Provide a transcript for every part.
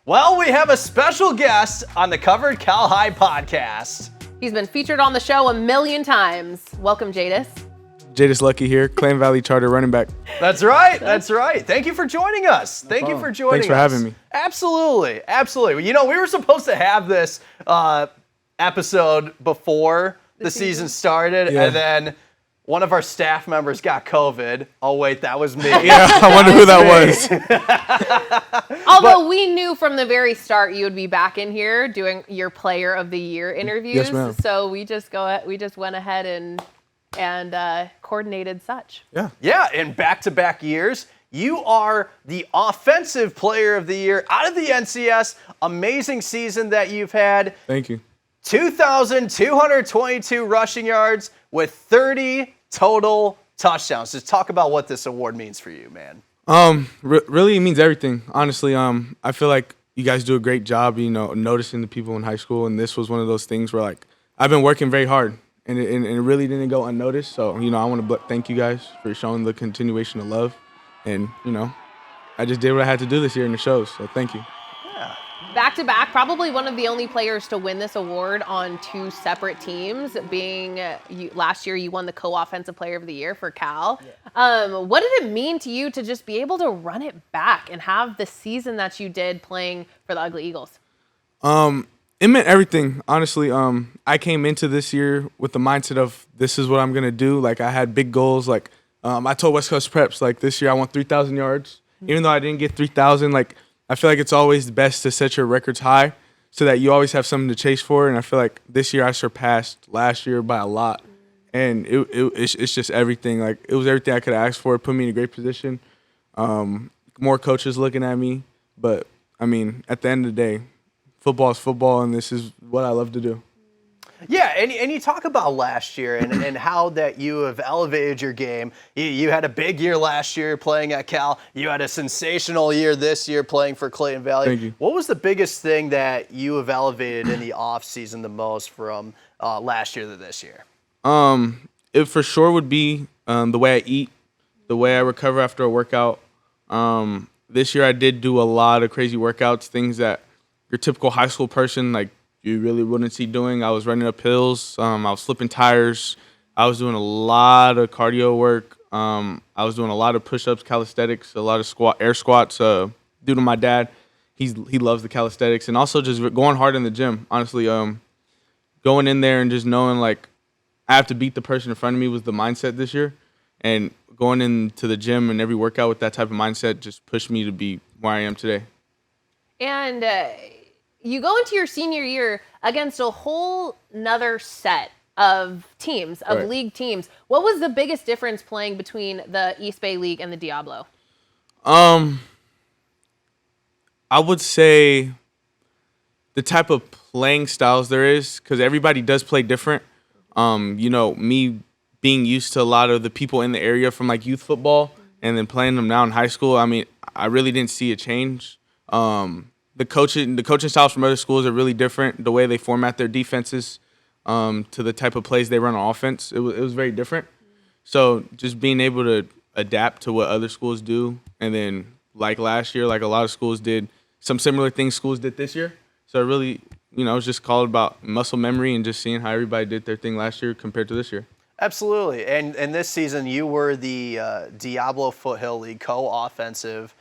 Well, we have a special guest on the Covered Cal High podcast. He's been featured on the show a million times. Welcome, Jhadis. Jhadis Luckey here, Clayton Valley Charter running back. That's right. That's right. Thank you for joining us. Thank you for joining us. Thanks for having me. Absolutely. Absolutely. You know, we were supposed to have this episode before the season started, and then one of our staff members got COVID. Oh, wait, that was me. Yeah, I wonder who that was. Although we knew from the very start you would be back in here doing your Player of the Year interviews. Yes, ma'am. So we just went ahead and coordinated such. Yeah. Yeah, in back-to-back years, you are the Offensive Player of the Year out of the NCS. Amazing season that you've had. Thank you. 2,222 rushing yards with 30 total touchdowns. Just talk about what this award means for you, man. Really, it means everything. Honestly, I feel like you guys do a great job, noticing the people in high school, and this was one of those things where, like, I've been working very hard, and it really didn't go unnoticed. So, I want to thank you guys for showing the continuation of love, and, I just did what I had to do this year in the shows, so thank you. Back-to-back, probably one of the only players to win this award on two separate teams, being last year you won the co-offensive player of the year for Cal. Yeah. What did it mean to you to just be able to run it back and have the season that you did playing for the Ugly Eagles? It meant everything, honestly. I came into this year with the mindset of this is what I'm going to do. Like, I had big goals. Like, I told West Coast Preps, like, this year I want 3,000 yards. Even though I didn't get 3,000, like, I feel like it's always best to set your records high so that you always have something to chase for. And I feel like this year I surpassed last year by a lot. And it's just everything. Like, it was everything I could ask for. It put me in a great position. More coaches looking at me. But, I mean, at the end of the day, football is football, and this is what I love to do. Yeah, and you talk about last year and how that you have elevated your game. You had a big year last year playing at Cal. You had a sensational year this year playing for Clayton Valley. Thank you. What was the biggest thing that you have elevated in the offseason the most from last year to this year? It for sure would be the way I eat, the way I recover after a workout. This year I did do a lot of crazy workouts, things that your typical high school person, like, you really wouldn't see doing. I was running up hills. I was flipping tires. I was doing a lot of cardio work. I was doing a lot of push-ups, calisthenics, a lot of air squats. Due to my dad, he loves the calisthenics, and also just going hard in the gym. Honestly, going in there and just knowing, like, I have to beat the person in front of me was the mindset this year, and going into the gym and every workout with that type of mindset just pushed me to be where I am today. And you go into your senior year against a whole nother set of teams, of Right. league teams. What was the biggest difference playing between the East Bay League and the Diablo? I would say the type of playing styles there is, because everybody does play different. Me being used to a lot of the people in the area from, like, youth football and then playing them now in high school, I mean, I really didn't see a change. The coaching styles from other schools are really different. The way they format their defenses to the type of plays they run on offense, it was very different. So just being able to adapt to what other schools do, and then, like last year, like a lot of schools did some similar things schools did this year. So it really, it was just called about muscle memory and just seeing how everybody did their thing last year compared to this year. Absolutely. And this season, you were the Diablo Foothill League co-offensive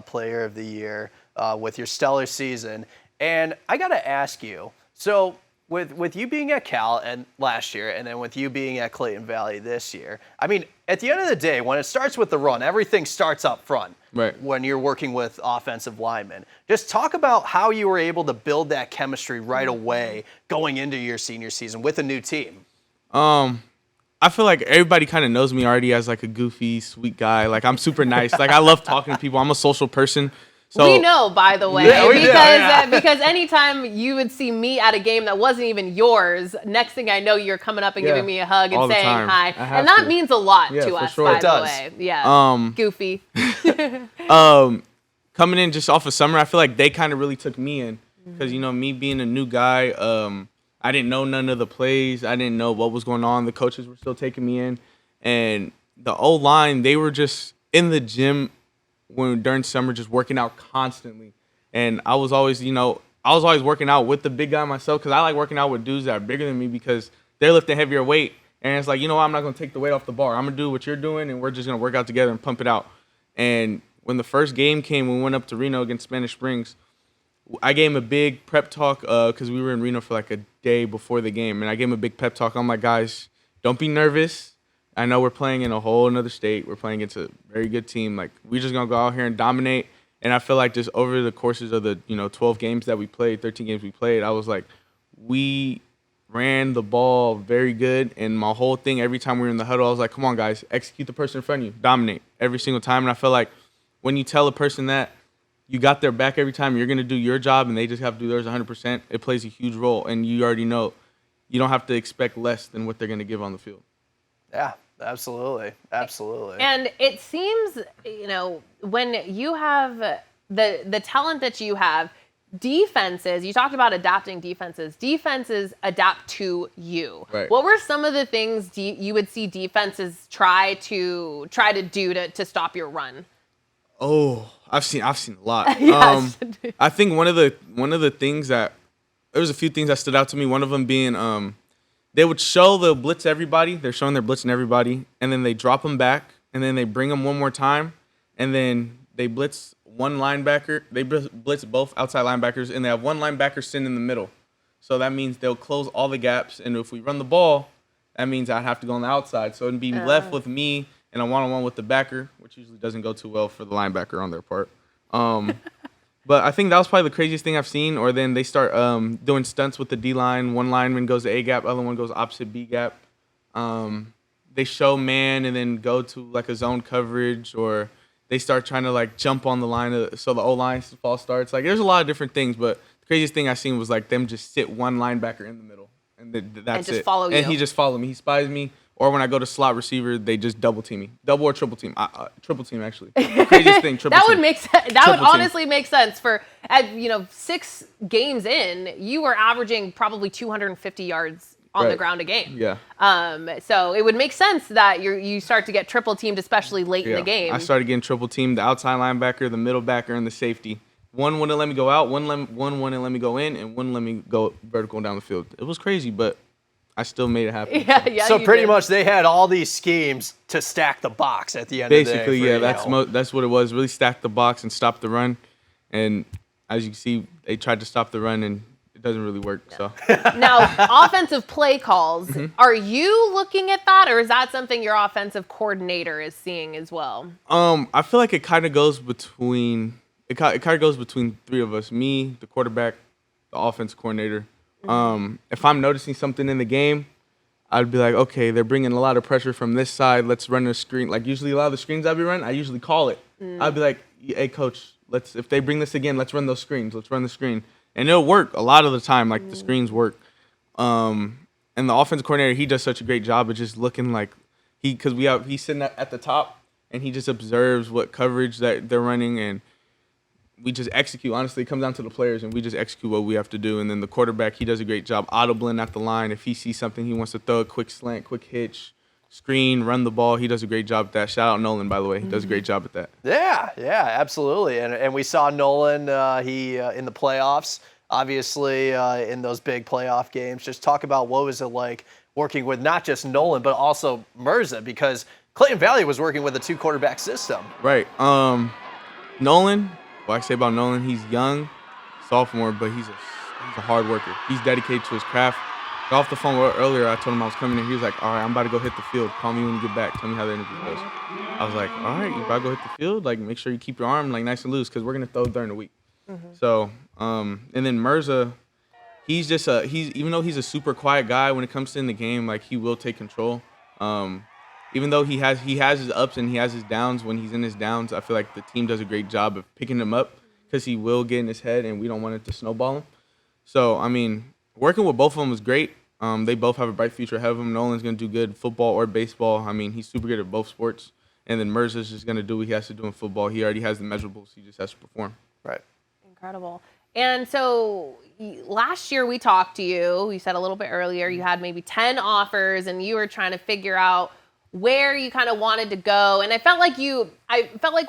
player of the year with your stellar season. And I got to ask you, so with you being at Cal and last year, and then with you being at Clayton Valley this year, I mean, at the end of the day, when it starts with the run, everything starts up front. Right. When you're working with offensive linemen. Just talk about how you were able to build that chemistry right away going into your senior season with a new team. I feel like everybody kind of knows me already as, like, a goofy, sweet guy. Like, I'm super nice. Like, I love talking to people. I'm a social person. So, we know, by the way, Yeah, we do, because anytime you would see me at a game that wasn't even yours, next thing I know, you're coming up and giving me a hug and all the saying time. hi. I have And that to. means a lot Yeah, to for us, sure. by It the does. way. Yeah, goofy. Coming in just off of summer, I feel like they kind of really took me in. Because, me being a new guy, I didn't know none of the plays. I didn't know what was going on. The coaches were still taking me in. And the O-line, they were just in the gym during summer just working out constantly. And I was always, I was always working out with the big guy myself because I like working out with dudes that are bigger than me because they're lifting heavier weight. And it's like, I'm not going to take the weight off the bar. I'm going to do what you're doing, and we're just going to work out together and pump it out. And when the first game came, we went up to Reno against Spanish Springs. I gave him a big prep talk because we were in Reno for like a day before the game. And I gave him a big pep talk. I'm like, guys, don't be nervous. I know we're playing in a whole another state. We're playing against a very good team. Like, we're just going to go out here and dominate. And I feel like just over the courses of the 12 games that we played, 13 games we played, I was like, we ran the ball very good. And my whole thing, every time we were in the huddle, I was like, come on, guys, execute the person in front of you. Dominate every single time. And I feel like when you tell a person that you got their back every time, you're going to do your job, and they just have to do theirs 100%, it plays a huge role. And you already know you don't have to expect less than what they're going to give on the field. Yeah, absolutely. Absolutely. And it seems, when you have the talent that you have, defenses, you talked about adapting defenses adapt to you. Right. What were some of the things you would see defenses try to do to stop your run? Oh, I've seen a lot. Yes. I think one of the things that there was a few things that stood out to me. One of them being they would show the blitz everybody. They're showing their blitzing everybody, and then they drop them back, and then they bring them one more time, and then they blitz one linebacker. They blitz both outside linebackers, and they have one linebacker sitting in the middle. So that means they'll close all the gaps, and if we run the ball, that means I'd have to go on the outside. So it'd be left with me and a one-on-one with the backer, which usually doesn't go too well for the linebacker on their part. But I think that was probably the craziest thing I've seen. Or then they start doing stunts with the D-line. One lineman goes to A-gap, other one goes opposite B-gap. They show man and then go to like a zone coverage, or they start trying to like jump on the line so the O-line false starts. Like, there's a lot of different things, but the craziest thing I've seen was like them just sit one linebacker in the middle, and that's just it. follow you. And he just followed me. He spies me. Or when I go to slot receiver, they just double team me. Double or triple team. Triple team, actually. Craziest thing, triple That team. would make sense. That would Triple team. honestly make sense. For 6 games in, you were averaging probably 250 yards on the Right. ground a game. Yeah. So it would make sense that you start to get triple teamed, especially late in the game. I started getting triple teamed, the outside linebacker, the middle backer, and the safety. One wouldn't let me go out, one wouldn't let me go in, and one let me go vertical down the field. It was crazy, but I still made it happen. Yeah, So you pretty did. much they had all these schemes to stack the box at the end Basically, of the day. yeah, that's what it was. Really stack the box and stop the run. And as you can see, they tried to stop the run, and it doesn't really work. So Now, offensive play calls, are you looking at that, or is that something your offensive coordinator is seeing as well? I feel like it kind of goes between three of us: me, the quarterback, the offensive coordinator. If I'm noticing something in the game, I'd be like, okay, they're bringing a lot of pressure from this side. Let's run a screen. Like, usually a lot of the screens I'd be running, I usually call it. I'd be like, hey, coach, if they bring this again, let's run those screens. Let's run the screen. And it'll work a lot of the time. Like, the screens work. And the offensive coordinator, he does such a great job of just looking like he's sitting at the top, and he just observes what coverage that they're running, and we just execute. Honestly, it comes down to the players, and we just execute what we have to do. And then the quarterback, he does a great job audibling at the line. If he sees something, he wants to throw a quick slant, quick hitch, screen, run the ball. He does a great job at that. Shout out Nolan, by the way. He does a great job at that. Yeah, absolutely. And we saw Nolan in the playoffs, obviously in those big playoff games. Just talk about what was it like working with not just Nolan, but also Mirza, because Clayton Valley was working with a 2-quarterback system. Right. Nolan, what I say about Nolan, he's young, sophomore, but he's a hard worker. He's dedicated to his craft. Got off the phone earlier, I told him I was coming in. He was like, all right, I'm about to go hit the field. Call me when you get back. Tell me how the interview goes. I was like, all right, you about to go hit the field? Like, make sure you keep your arm like nice and loose, because we're going to throw during the week. So, and then Mirza, he's even though he's a super quiet guy when it comes to in the game, like, he will take control. Even though he has his ups and he has his downs, when he's in his downs, I feel like the team does a great job of picking him up, because he will get in his head, and we don't want it to snowball him. So, I mean, working with both of them was great. They both have a bright future ahead of them. Nolan's going to do good football or baseball. I mean, he's super good at both sports. And then Mirza's just going to do what he has to do in football. He already has the measurables. He just has to perform. Right. Incredible. And so last year we talked to you. You said a little bit earlier you had maybe 10 offers, and you were trying to figure out where you kind of wanted to go. And I felt like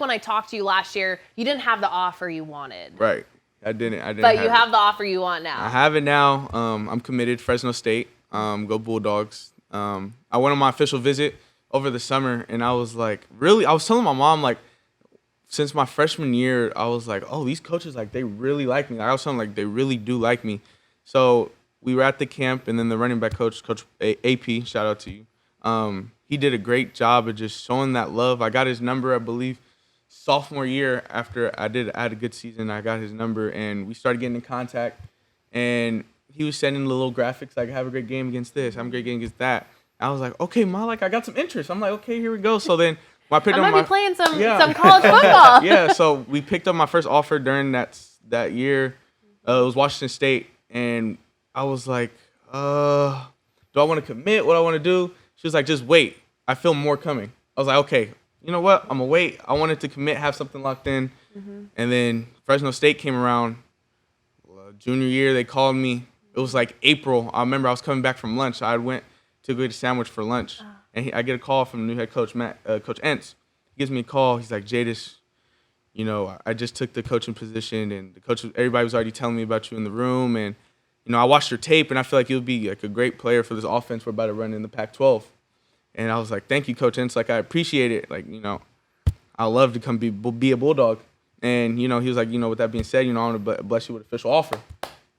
when I talked to you last year, you didn't have the offer you wanted. Right. I didn't. But you have have the offer you want I now. have it now. I'm committed. Fresno State. Go Bulldogs. I went on my official visit over the summer, and I was like, really? I was telling my mom, like, since my freshman year, I was like, oh, these coaches, like, they really like me. I was telling them, like, they really do like me. So we were at the camp, and then the running back coach, Coach AP, shout out to you. He did a great job of just showing that love. I got his number, I believe, sophomore year after I had a good season. I got his number, and we started getting in contact. And he was sending the little graphics like, have a great game against this, have a great game against that. I was like, okay, Ma, like, I got some interest. I'm like, okay, here we go. So then when I picked I up might my be playing some college football. yeah, so we picked up my first offer during that year. It was Washington State, and I was like, do I want to commit? What do I want to do? She was like, just wait. I feel more coming. I was like, okay, you know what? I'm going to wait. I wanted to commit, have something locked in. And then Fresno State came around. Junior year, they called me. It was like April. I remember I was coming back from lunch. I went to go get a sandwich for lunch. And I get a call from the new head coach, Coach Entz. He gives me a call. He's like, Jhadis, you know, I just took the coaching position, and everybody was already telling me about you in the room. And, you know, I watched your tape, and I feel like you'll be like a great player for this offense we're about to run in the Pac-12. And I was like, thank you, Coach Entz. Like, I appreciate it. Like, you know, I love to come be a Bulldog. And, you know, he was like, you know, with that being said, you know, I want to bless you with an official offer.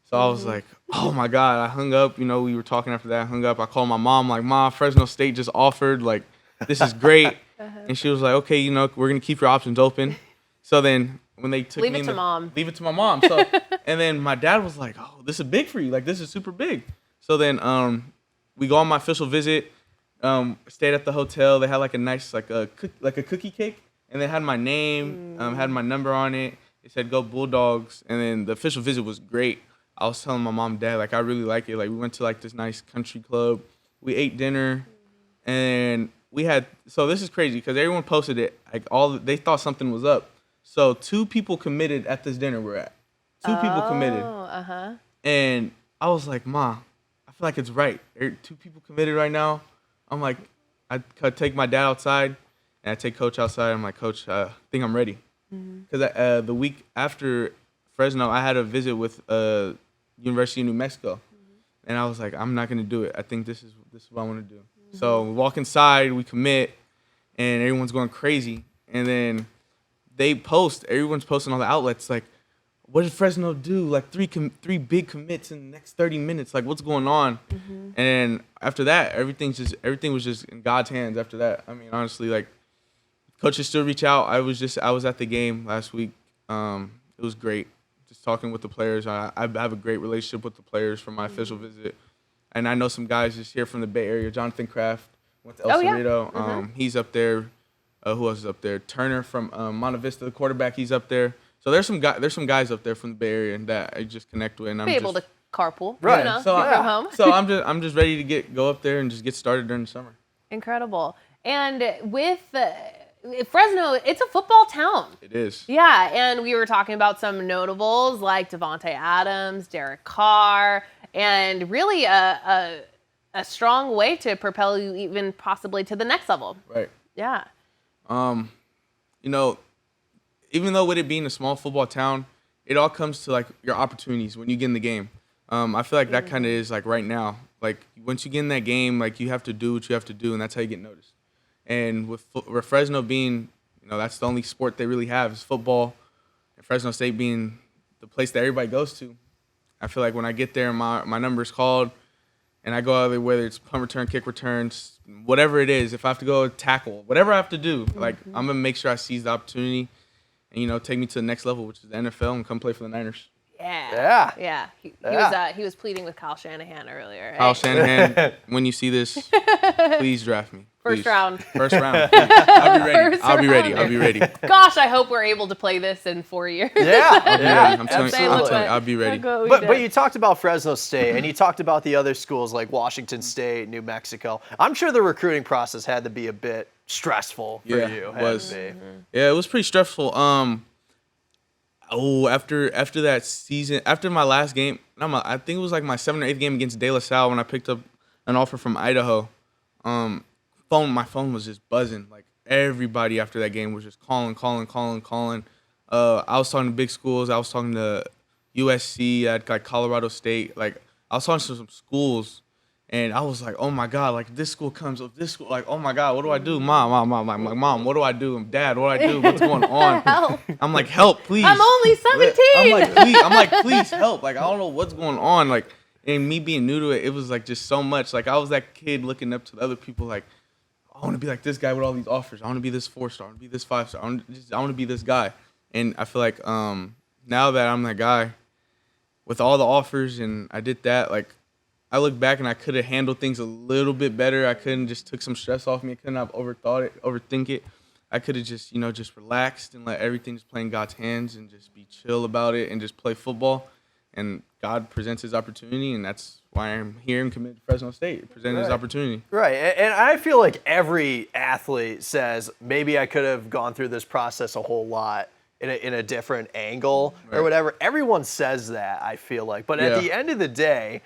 So I was like, oh, my God. I hung up. You know, we were talking after that. I hung up. I called my mom, like, Ma, Fresno State just offered. Like, this is great. And she was like, okay, you know, we're going to keep your options open. So then when they took Leave me it to mom. Leave it to my mom. So and then my dad was like, oh, this is big for you. Like, this is super big. So then we go on my official visit. Stayed at the hotel. They had like a nice, like a cookie cake. And they had my name, had my number on it. It said, go Bulldogs. And then the official visit was great. I was telling my mom and dad, like, I really like it. Like, we went to, like, this nice country club. We ate dinner. And we had – so this is crazy because everyone posted it. Like, they thought something was up. So 2 people committed at this dinner we're at. 2 people committed. And I was like, Ma, I feel like it's right. 2 people committed right now. I'm like, I take my dad outside. And I take Coach outside. I'm like, Coach, I think I'm ready. Because the week after Fresno, I had a visit with University of New Mexico. And I was like, I'm not going to do it. I think this is what I want to do. So we walk inside, we commit, and everyone's going crazy. And then everyone's posting on the outlets, like, what did Fresno do? Like, 3 big commits in the next 30 minutes. Like, what's going on? And after that, everything was just in God's hands after that. I mean, honestly, like, coaches still reach out. I was at the game last week. It was great. Just talking with the players. I have a great relationship with the players from my official visit. And I know some guys just here from the Bay Area. Jonathan Kraft went to El Cerrito. He's up there. Who else is up there? Turner from Monte Vista, the quarterback. He's up there. So there's some guys up there from the Bay Area that I just connect with. And I'm able to carpool. Right. You know, So go home. So I'm just ready to go up there and just get started during the summer. Incredible. And with Fresno, it's a football town. It is. Yeah, and we were talking about some notables like Devontae Adams, Derek Carr, and really a strong way to propel you even possibly to the next level. Right. Yeah. You know, even though with it being a small football town, it all comes to like your opportunities when you get in the game. I feel like that kind of is like right now. Like once you get in that game, like you have to do what you have to do, and that's how you get noticed. And with Fresno being, you know, that's the only sport they really have is football, and Fresno State being the place that everybody goes to, I feel like when I get there and my number's called, and I go out there, whether it's punt return, kick returns, whatever it is, if I have to go tackle, whatever I have to do, like I'm gonna make sure I seize the opportunity, and you know, take me to the next level, which is the NFL, and come play for the Niners. Yeah. He was pleading with Kyle Shanahan earlier. Right? Kyle Shanahan, when you see this, please draft me. First Please. round. First round. I'll be ready. First I'll be ready. rounder. I'll be ready. Gosh, I hope we're able to play this in 4 years. Yeah, I'll be ready. I'm telling you, absolutely. I'll be ready. But you talked about Fresno State, and you talked about the other schools like Washington State, New Mexico. I'm sure the recruiting process had to be a bit stressful for you. It was. Had to be. Yeah, it was pretty stressful. After that season, after my last game, I think it was like my 7th or 8th game against De La Salle when I picked up an offer from Idaho. My phone was just buzzing. Like everybody after that game was just calling. I was talking to big schools. I was talking to USC, at like Colorado State. Like I was talking to some schools, and I was like, oh my God, like this school comes up, this school, like, oh my God, what do I do? Mom, what do I do? Dad, what do I do? What's going on? Help. I'm like, help, please. I'm only 17. I'm like, please help. Like, I don't know what's going on. Like, and me being new to it, it was like just so much. Like I was that kid looking up to the other people, like, I want to be like this guy with all these offers. I want to be this 4-star. I want to be this 5-star. I want to be this guy. And I feel like now that I'm that guy with all the offers and I did that, like I look back and I could have handled things a little bit better. I couldn't just took some stress off me. I couldn't have overthink it. I could have just, just relaxed and let everything just play in God's hands and just be chill about it and just play football. And God presents his opportunity, and that's why I'm here and committed to Fresno State, presenting his opportunity. Right, and I feel like every athlete says, maybe I could have gone through this process a whole lot in a different angle or whatever. Everyone says that, I feel like. But at the end of the day,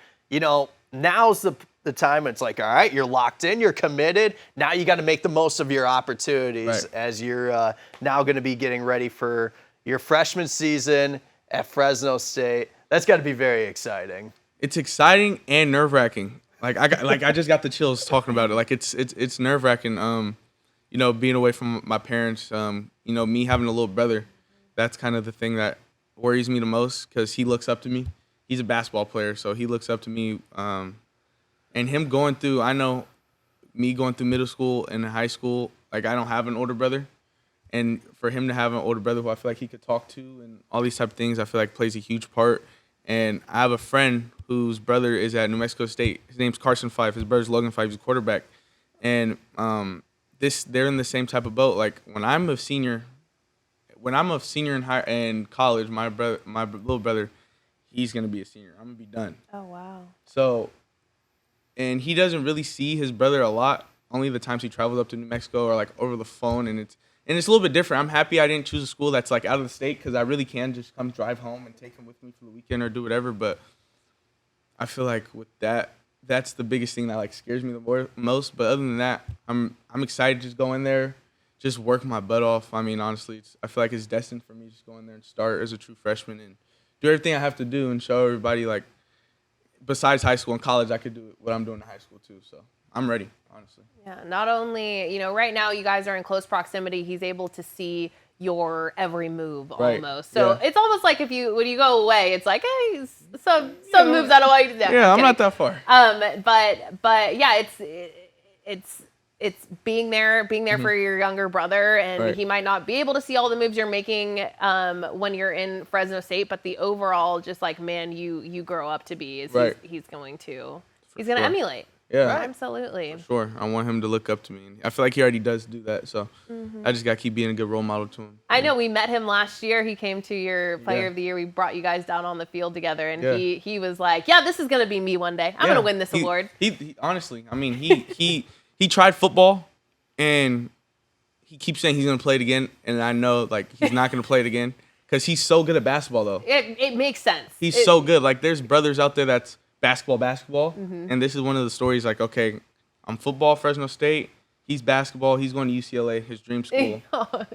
now's the time. It's like, all right, you're locked in, you're committed. Now you got to make the most of your opportunities as you're now going to be getting ready for your freshman season at Fresno State. That's got to be very exciting. It's exciting and nerve-wracking. I just got the chills talking about it. Like it's nerve-wracking. Being away from my parents. Me having a little brother. That's kind of the thing that worries me the most because he looks up to me. He's a basketball player, so he looks up to me. And him going through, I know me going through middle school and high school, like I don't have an older brother. And for him to have an older brother who I feel like he could talk to and all these type of things, I feel like plays a huge part. And I have a friend whose brother is at New Mexico State. His name's Carson Fife. His brother's Logan Fife. He's a quarterback. And they're in the same type of boat. Like when I'm a senior in college, my little brother, he's gonna be a senior. I'm gonna be done. Oh wow. So, and he doesn't really see his brother a lot. Only the times he travels up to New Mexico or like over the phone, and it's a little bit different. I'm happy I didn't choose a school that's like out of the state because I really can just come drive home and take him with me for the weekend or do whatever. But I feel like with that's the biggest thing that like scares me the most. But other than that, I'm excited to just go in there, just work my butt off. I mean, honestly, I feel like it's destined for me to just go in there and start as a true freshman and do everything I have to do and show everybody like besides high school and college, I could do what I'm doing in high school too. So I'm ready, honestly. Yeah, not only, right now you guys are in close proximity, he's able to see your every move almost. So it's almost like when you go away, it's like, hey, some moves out of way. Yeah, I'm not that far. But yeah, it's being there for your younger brother, and he might not be able to see all the moves you're making when you're in Fresno State, but the overall just like man you grow up to be is he's going to emulate. Yeah, absolutely. For sure. I want him to look up to me. I feel like he already does do that, so I just got to keep being a good role model to him. I know we met him last year. He came to your Player of the Year. We brought you guys down on the field together, and he was like, yeah, this is going to be me one day. I'm going to win this award. He honestly, I mean, he tried football, and he keeps saying he's going to play it again, and I know, like, he's not going to play it again because he's so good at basketball, though. It makes sense. He's so good. Like, there's brothers out there that's basketball, and this is one of the stories, like, okay, I'm football, Fresno State, he's basketball, he's going to UCLA, his dream school.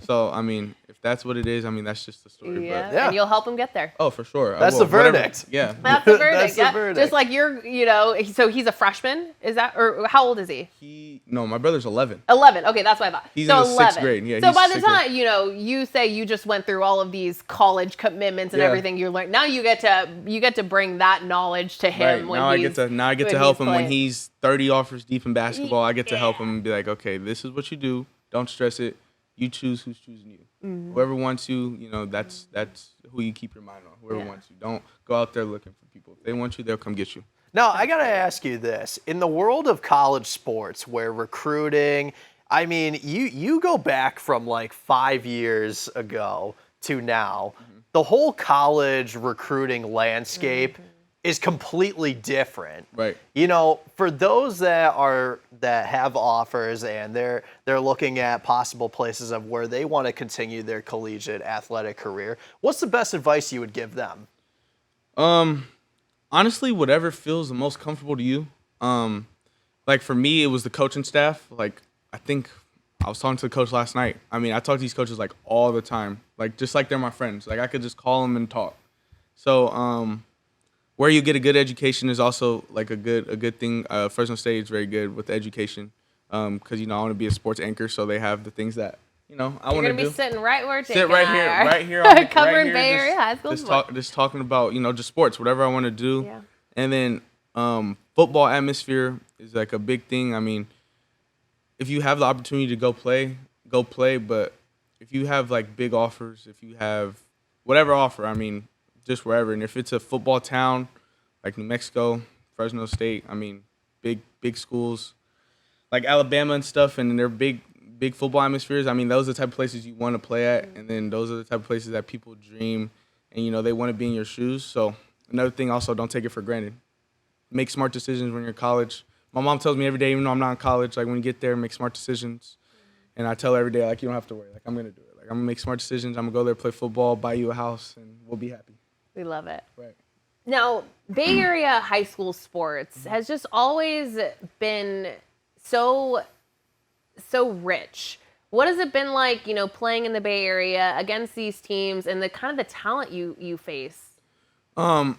So, I mean, if that's what it is, I mean, that's just the story. Yeah, but, and you'll help him get there. Oh, for sure. That's the verdict. Yeah. That's the verdict. That's the verdict. Just like so he's a freshman, is that, or how old is he? No, my brother's 11. 11. Okay, that's what I thought. He's so in the 6th grade. Yeah. So by the time you say you just went through all of these college commitments and everything you learned, now you get to bring that knowledge to him. When I get to help him when he's 30 offers deep in basketball. I get to help him and be like, okay, this is what you do. Don't stress it. You choose who's choosing you. Whoever wants you, that's who you keep your mind on. Whoever wants you. Don't go out there looking for people. If they want you, they'll come get you. Now, I got to ask you this. In the world of college sports where recruiting, I mean, you go back from like 5 years ago to now, the whole college recruiting landscape is completely different. Right. For those that have offers and they're looking at possible places of where they want to continue their collegiate athletic career, what's the best advice you would give them? Honestly, whatever feels the most comfortable to you. Like for me, it was the coaching staff. Like I think I was talking to the coach last night. I mean, I talk to these coaches like all the time, like just like they're my friends. Like I could just call them and talk. So where you get a good education is also like a good thing. Fresno State is very good with education because I want to be a sports anchor, so they have the things that I want to do. You're gonna be sitting right where Jake Sit and right I here, are. right here, on the, Covering right Bay here, Area high school sports. just talking about just sports, whatever I want to do. Yeah. And then football atmosphere is like a big thing. I mean, if you have the opportunity to go play, go play. But if you have like big offers, if you have whatever offer, I mean, just wherever. And if it's a football town like New Mexico, Fresno State, I mean, big schools like Alabama and stuff, and they're big football atmospheres. I mean, those are the type of places you want to play at, and then those are the type of places that people dream, and they want to be in your shoes. So another thing, also, don't take it for granted. Make smart decisions when you're in college. My mom tells me every day, even though I'm not in college, like when you get there, make smart decisions. And I tell her every day, like, you don't have to worry. Like, I'm gonna do it. Like, I'm gonna make smart decisions. I'm gonna go there, play football, buy you a house, and we'll be happy. We love it. Right. Now, Bay Area high school sports has just always been so rich. What has it been like, playing in the Bay Area against these teams and the kind of the talent you face? Trust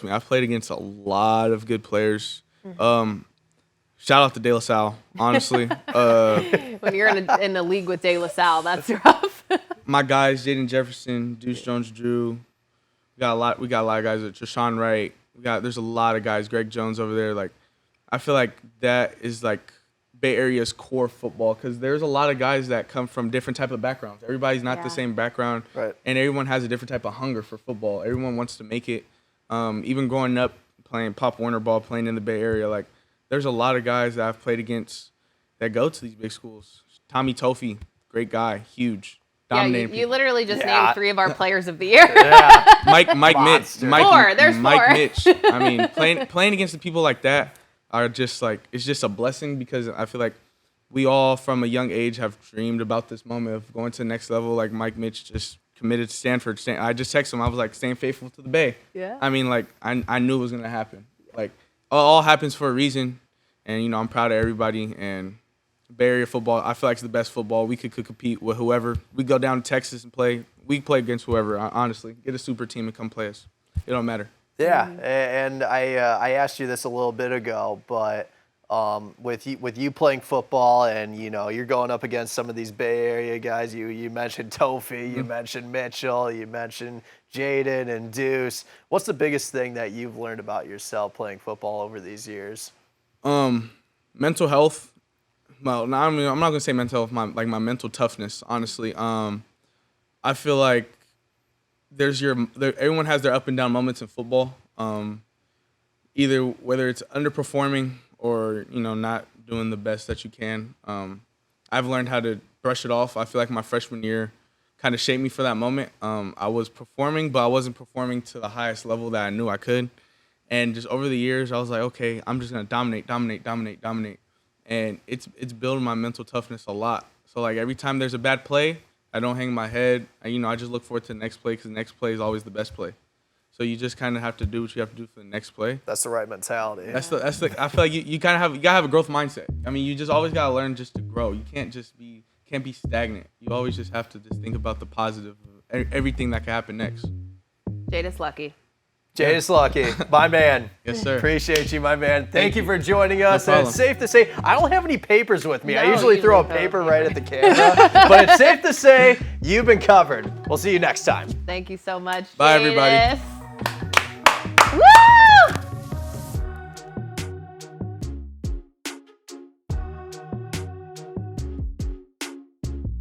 me, I've played against a lot of good players. Shout out to De La Salle, honestly. When you're in a league with De La Salle, that's rough. My guys, Jaden Jefferson, Deuce Jones-Drew. We got a lot of guys. Trashawn Wright. There's a lot of guys. Greg Jones over there. Like, I feel like that is like Bay Area's core football because there's a lot of guys that come from different type of backgrounds. Everybody's not the same background, right? And everyone has a different type of hunger for football. Everyone wants to make it. Even growing up playing Pop Warner ball, playing in the Bay Area, like there's a lot of guys that I've played against that go to these big schools. Tommy Tofi, great guy, huge. Yeah, you literally just named 3 of our players of the year. Yeah. Mike Mitch. There's Mike 4. Mitch. I mean, playing against the people like that are just like, it's just a blessing because I feel like we all from a young age have dreamed about this moment of going to the next level. Like Mike Mitch just committed to Stanford. I just texted him. I was like, staying faithful to the Bay. Yeah. I mean, like, I knew it was going to happen. Like, all happens for a reason. And, I'm proud of everybody. And Bay Area football, I feel like it's the best football. We could compete with whoever. We go down to Texas and play. We can play against whoever, honestly. Get a super team and come play us. It don't matter. Yeah, and I asked you this a little bit ago, but with you playing football and you're going up against some of these Bay Area guys. You mentioned Tofi, you mentioned Mitchell, you mentioned Jhadis and Deuce. What's the biggest thing that you've learned about yourself playing football over these years? Mental health. Well, I'm not gonna say mental health. My mental toughness. Honestly, I feel like everyone has their up and down moments in football. Either whether it's underperforming or not doing the best that you can. I've learned how to brush it off. I feel like my freshman year kind of shaped me for that moment. I was performing, but I wasn't performing to the highest level that I knew I could. And just over the years, I was like, okay, I'm just gonna dominate. And it's building my mental toughness a lot. So like every time there's a bad play, I don't hang my head. I just look forward to the next play because the next play is always the best play. So you just kind of have to do what you have to do for the next play. That's the right mentality. That's the. I feel like you gotta have a growth mindset. I mean, you just always gotta learn just to grow. You can't be stagnant. You always just have to just think about the positive, everything that can happen next. Jhadis Luckey. Jhadis Luckey, my man. Yes, sir. Appreciate you, my man. Thank you for joining us. No And it's safe to say, I don't have any papers with me. No, I usually throw a don't. paper right at the camera. But it's safe to say, you've been covered. We'll see you next time. Thank you so much, Bye, everybody. Jhadis. Woo!